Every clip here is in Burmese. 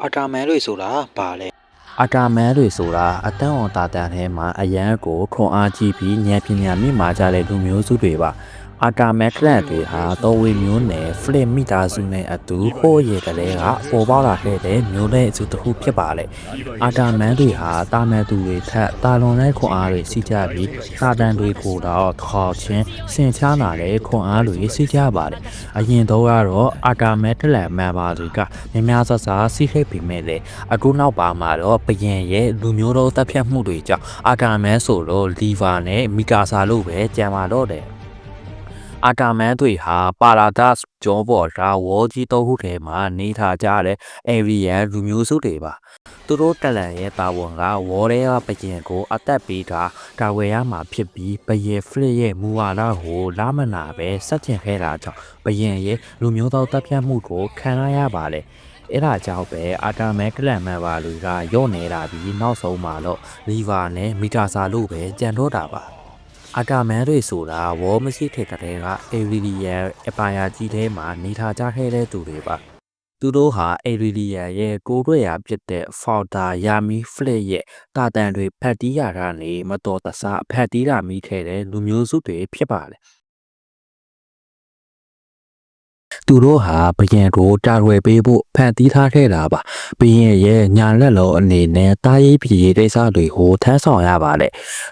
အာတာမန်တွေဆိုတာဘာလဲအာတာမန်တွေဆိုတာအတန်းအောင်တာတန်ထဲမှာအရန်ကိုခွန်အားကြီးပြီးဉာဏ်ပညာမြင့်မာကြတဲ့လူမျိုးစုတွေပါအာတာမန်ကလပ်တွေဟာတော်ဝေမျိုးနယ်ဖလစ်မိသားစုနဲ့အတူဟိုးရဲကလေးကပေါ်ပေါလာခဲ့တဲ့မျိုးနွယ်စုတစ်ခုဖြစ်ပါလေအာတာမန်တွေဟာတာမန်သူတွေထက်တာလွန်တဲ့ခွန်အားတွေစီးကြပြီးတာတန်တွေကိုတော့ခေါ်ချင်းဆင်ချားလာတဲ့ခွန်အားတွေစီးကြပါတယ်အရင်တော့ကတော့အာတာမန်ကလပ်မန်ပါတွေကများများဆဆစီးခဲ့ပြီးမဲ့လေအခုနောက်ပါမှာတော့ဘယင်ရဲ့လူမျိုးတော်တပ်ဖြတ်မှုတွေကြောင့်အာတာမန်ဆိုတော့လီဗာနဲ့မီကာဆာလို့ပဲကြံပါတော့တယ်အာတာမန်တွေဟာပါရာဒတ်ဂျောဘော်ရာဝေါ်ကြီးတုံးခုထဲမှာနေထားကြတဲ့အေဗီယန်လူမျိုးစုတွေပါသူတို့တလန်ရဲ့တာဝန်ကဝေါ်ရဲကဘယင်ကိုအသက်ပေးတာဝယ်ရမှာဖြစ်ပြီးဘယင်ဖလစ်ရဲ့မူဝါဒကိုလာမနာပဲစက်တင်ခဲ့တာကြောင့်ဘယင်ရဲ့လူမျိုးတော်တပ်ဖြတ်မှုကိုခံရပါလေအဲ့ဒါကြောင့်ပဲအာတာမဲကလန်မန်ပါလူကရော့နေတာပြီးနောက်ဆုံးမှာတော့လီဗာနဲ့မီတာဆာလို့ပဲကြံတော့တာပါအာတာမန်တွေဆိုတာဝေါ်မရှိထက်ကလေးကအေရီလီယန်အပါယာကြီးထဲမှာနေထားကြခဲ့တဲ့သူတွေပါသူတို့ဟာအေရီလီယန်ရဲ့ကိုရွေရာဖြစ်တဲ့ဖော်တာယာမီဖလစ်ရဲ့တာတန်တွေဖတ်တီးရတာနေမတော်တဆဖတ်တီးတာမိခဲ့တဲ့လူမျိုးစုတွေဖြစ်ပါတယ်သူတို့ဟာဘယင်ကိုတာရွယ်ပေးဖို့ဖန်တီးထားခဲ့တာပါဘယင်ရဲ့ညာလက်လုံးအနေနဲ့တာရေးပြည်ရေးကိစ္စတွေကိုထမ်းဆောင်ရပါတယ်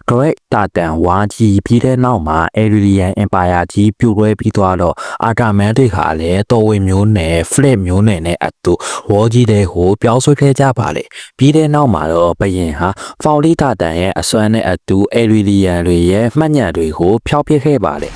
ဒရက်တာတန်ဝါကြီးပြီးတဲ့နောက်မှာအေရီလီယန်အင်ပါယာကြီးပြိုကွဲပြီးသွားတော့အာတာမန်တွေဟာလည်းတော်ဝင်မျိုးနယ်ဖလစ်မျိုးနယ်နဲ့အတူဝေါ်ကြီးတွေကိုပြောင်းဆွဲခဲ့ကြပါလေပြီးတဲ့နောက်မှာတော့ဘယင်ဟာဖော်လီတာတန်ရဲ့အစွမ်းနဲ့အတူအေရီလီယန်တွေရဲ့မှတ်ညံတွေကိုဖျောက်ပစ်ခဲ့ပါလေ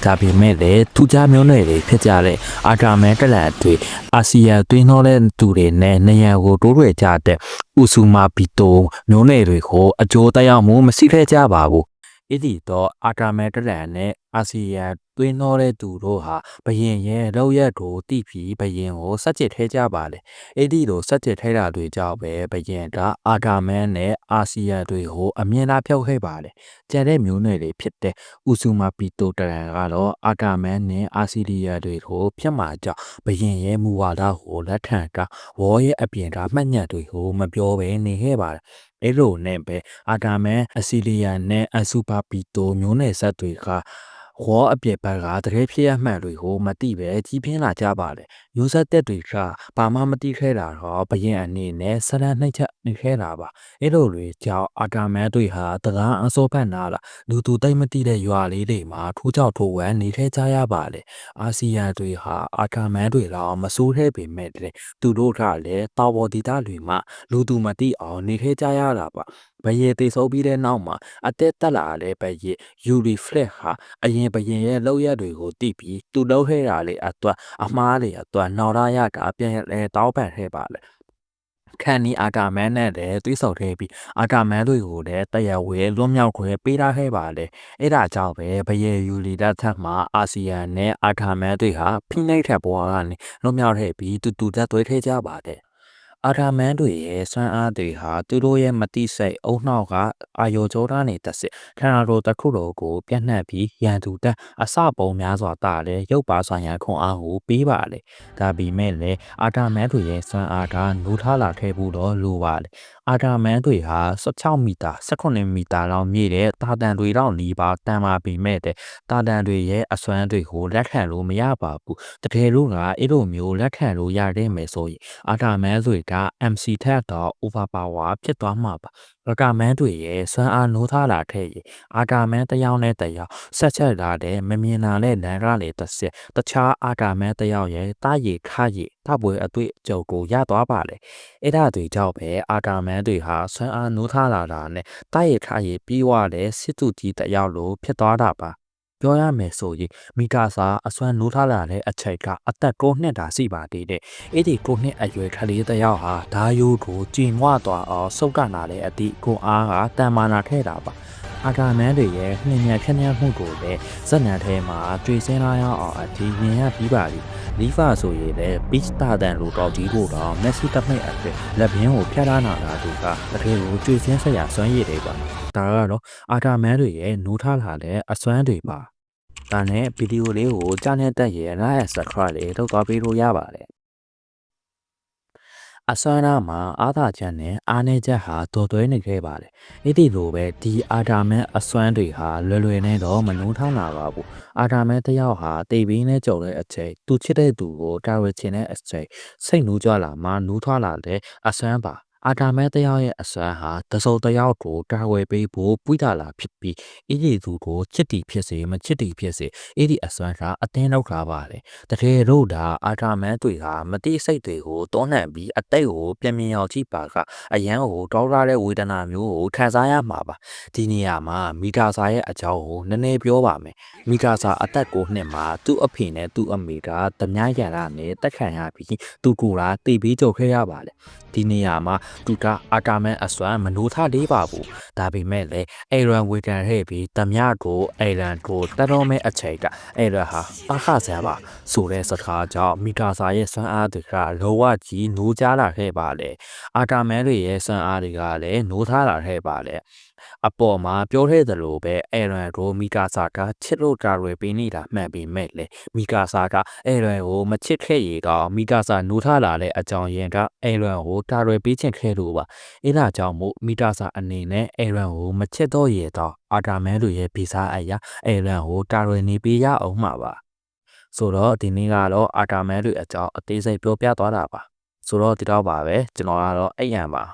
ဒါပေမဲ့လည်းသူကြားမျိုးနွယ်တွေဖြစ်ကြတဲ့အာတာမန်တလန်တွေအာဆီယံတွင်းနှောတဲ့သူတွေနဲ့နေရန်ကိုတိုးထွေကြတဲ့ဥဆူမာပီတိုမျိုးနွယ်တွေကိုအကျိုးတရားမှုမရှိခဲ့ကြပါဘူး။အဲ့ဒီတော့အာတာမန်တလန်နဲ့အာဆီယံတွင်းနှောတဲ့သူတို့ဟာဘယင်ရဲ့လောက်ရက်ကိုတိပြီးဘယင်ကိုစက်ချစ်ထဲကြပါလေ။အဲ့ဒီလိုစက်ချစ်ထဲတာတွေကြောင့်ပဲဘယင်ကအာတာမန်နဲ့အာဆီယံတွေကိုအမြင်လာဖြုတ်ခဲ့ပါလေ။ကျန်တဲ့မျိုးနွယ်တွေဖြစ်တဲ့ဥဆူမာပီတိုတရန်ကတော့အာတာမန်နဲ့အာဆီဒီယာတွေကိုဖျက်မှာကြောင့်ဘယင်ရဲ့မူဝါဒကိုလက်ထံကဝေါ်ရဲ့အပြင်ကမှတ်ညတ်တွေကိုမပြောဘဲနေခဲ့ပါတယ်အဲ့လိုနဲ့ပဲအာတာမန်အစီလီယာနဲ့အဆူပါပီတိုမျိုးနယ်ဆက်တွေကဝေါ်အပြစ်ဘက်ကတကယ်ဖြစ်ရမှန်တွေကိုမသိပဲကြီးပြင်းလာကြပါတယ်မျိုးဆက်တက်တွေကဘာမှမသိခဲ့တာတော့ဘယင်အနေနဲ့ဆလန်နှိမ့်ချက်နေခဲ့တာပါအဲ့လိုတွေကြောင့်အာတာမန်တွေဟာတကားအစောဖက်နာလာလူသူတိတ်မတိတဲ့ရွာလေးတွေမှာထိုးကြောက်ထိုးဝမ်းနေထဲကြရပါတယ်အာဆီယံတွေဟာအာတာမန်တွေတော့မစိုးခဲ့ပေမဲ့သူတို့ကလည်းတာဝေါ်ဒေသတွေမှာလူသူမတိအောင်နေထဲကြရတာပါဘယေတေဆုံးပြီးတဲ့နောက်မှာအသက်တက်လာတဲ့ဘယေယူရီဖလက်ဟာအရင်ဘရင်ရဲ့လောက်ရက်တွေကိုတိပြီးသူလှုပ်ခဲ့တာလေအတွက်အမားတွေအတွက်နော်ရရတာပြန်လဲတောင်းပန်ခဲ့ပါလေခန်နီအာတာမန်နဲ့လည်းသွေးဆော်ခဲ့ပြီးအာတာမန်တွေကိုလည်းတရဝဲလွတ်မြောက်ခွဲပေးထားခဲ့ပါလေအဲ့ဒါကြောင့်ပဲဘယေယူလီဒတ်ထက်မှာအာဆီယံနဲ့အာတာမန်တွေဟာဖိနှိပ်ထက်ဘွားကနေလွတ်မြောက်ခဲ့ပြီးတူတက်သွေးထဲကြပါတယ်အာထာမန်တွေရဲ့စွမ်းအားတွေဟာသူတို့ရဲ့မတိစိတ်အုံနှောက်ကအာယောကျောသားနေတတ်စစ်ခန္ဓာကိုယ်တစ်ခုလုံးကိုပြန့်နှံ့ပြီးရန်သူတက်အစပုံများစွာတာတဲ့ရုပ်ပါဆိုင်ရာခွန်အားကိုပေးပါလေဒါပေမဲ့လည်းအာထာမန်တွေရဲ့စွမ်းအားကနိုးထားလာခဲ့ဘူးတော့လိုပါလေအာထာမန်တွေဟာ16မီတာ18မီတာလောက်မြင့်တဲ့တာတန်တွေတော့နီးပါတန်ပါပေမဲ့တာတန်တွေရဲ့အစွမ်းတွေကိုလက်ခံလို့မရပါဘူးတကယ်လို့ကအဲ့လိုမျိုးလက်ခံလို့ရတဲ့မယ်ဆိုရင်အာထာမန်တွေက MC ထက်တော့ overpower ဖြစ်သွားမှာပါအာထာမန်တွေရဲ့စွမ်းအားနိုးထားလာခဲ့ရင်အာထာမန်တယောက်နဲ့တယောက်ဆက်ချက်လာတဲ့မမြင်လာတဲ့လမ်းကလေတစ်ဆက်တခြားအာထာမန်တယောက်ရဲ့တာရီခါရီထပွဲအတွေ့အကြုံကိုရသွားပါလေအဲ့ဒါတွေကြောင့်ပဲအာထာမန်တွေဟာစွမ်းအားနိုးထားလာတာနဲ့တာရီခါရီပြီးွားတဲ့စစ်သူကြီးတယောက်လိုဖြစ်သွားတာပါပြောရမယ်ဆိုရင်မီကာစာအစွမ်းနိုးထားလာတဲ့အချိန်ကအသက်9နှစ်တာရှိပါသေးတယ်။အဲ့ဒီ9နှစ်အရွယ်ကလေးတစ်ယောက်ဟာဓာယိုးကိုကြင်ဝသွားအောင်စုပ်ကနာတဲ့အသည့်ကိုအားကတန်မာနာခဲ့တာပါ။အာထာမန်တွေရဲ့နှင်းညံဖြန်းညံမှုကိုလည်းဇက်နံထဲမှာတွေ့စင်းလာရအောင်အဒီမြင်ရပြီးပါပြီ။လီဖာဆိုရင်လည်းပစ်တာတန်လိုတော့ဒီကိုတော့မက်ဆီတစ်မိတ်အဖြစ်လက်ဘင်းကိုဖျက်ထားတာတူကတကယ်ကိုတွေ့စင်းဆက်ရစွမ်းရည်တွေပါ။ဒါကတော့အာထာမန်တွေရဲ့နိုးထားလာတဲ့အစွမ်းတွေပါ။ဒါနဲ့ဗီဒီယိုလေးကိုကြားနဲ့တက်ရ like subscribe လေးလုပ်သွားပေးလို့ရပါတယ် အစွမ်းသားမှာအာသာချက်နဲ့အားနည်းချက်ဟာတော်သွဲနေခဲ့ပါတယ်။အဲ့ဒီလိုပဲဒီအာတာမန်အစွမ်းတွေဟာလွယ်နဲ့တော့မနှိုးထားလာပါဘူး။အာတာမန်တစ်ယောက်ဟာတေပီးနဲ့ကြုံတဲ့အချိန်သူချစ်တဲ့သူကိုတာဝယ်ချင်တဲ့အချိန်စိတ်နှူးကြလာမှနှူးထွားလာတဲ့အစွမ်းပါ။အာတာမန်တစ်ယောက်ရဲ့အစွမ်းဟာတစုံတစ်ယောက်ကိုတာဝယ်ပေးဖို့ပွိတာလာဖြစ်ပြီးအဲ့ဒီသူကိုချစ်တီဖြစ်စေမချစ်တီဖြစ်စေအဲ့ဒီအစွမ်းကအတင်းလောက်ထားပါတယ်။တကယ်လို့ဒါအာတာမန်တွေဟာမတိစိတ်တွေကိုတောနှံပြီးအတိတ်ကိုပြန်မြင်ရောက်ကြည့်ပါကအရန်ကိုတောက်ရတဲ့ဝေဒနာမျိုးကိုခံစားရမှာပါဒီနေရာမှာမီတာစာရဲ့အကြောင်းကိုနည်းနည်းပြောပါမယ်မီတာစာအသက်ကိုနှစ်မှာသူ့အဖေနဲ့သူ့အမေကတ냐ရံတာနဲ့တက်ခံရပြီးသူကိုယ်ကတိတ်ပြီးကြုတ်ခဲ့ရပါတယ်ဒီနေရာမှာသူကအာတာမန်အစွမ်းမနိုးထသေးပါဘူးဒါပေမဲ့လည်းအေရန်ဝေဒန်ဟဲ့ပြီးတ냐ကိုအေရန်ကိုတတော်မဲ့အချိန်ကအေရန်ဟာအခဆရာပါဆိုတဲ့စကားကြောင့်မီတာစာရဲ့စွမ်းအားတွေကလောဝကြီးနိုးကြလာခဲ့ပါလေအာတာမန်တွေရဲ့စွမ်းအားတွေကလည်းနိုးထားလာခဲ့ပါလေအပေါ်မှာပြောခဲ့သလိုပဲအေရန်ကိုမီကာစာကချစ်လို့တာတွေပေးနေတာမှန်ပေမဲ့လေမီကာစာကအေရန်ကိုမချစ်ခဲ့ရတော့မီကာစာနိုးထားလာတဲ့အကြောင်းရင်းကအေရန်ကိုတာတွေပေးချင်ခဲ့လို့ပါအဲဒါကြောင့်မို့မီတာစာအနေနဲ့အေရန်ကိုမချစ်တော့ရတော့အာတာမန်တို့ရဲ့ဗီဇအရာအေရန်ကိုတာတွေနေပေးရအောင်မှာပါဆိုတော့ဒီနေ့ကတော့အာတာမန်တွေအကြောင်းအသေးစိတ်ပြောပြသွားတာပါဆိုတော့ဒီတော့ပါပဲကျွန်တော်ကတော့အိမ်ရန်ပါ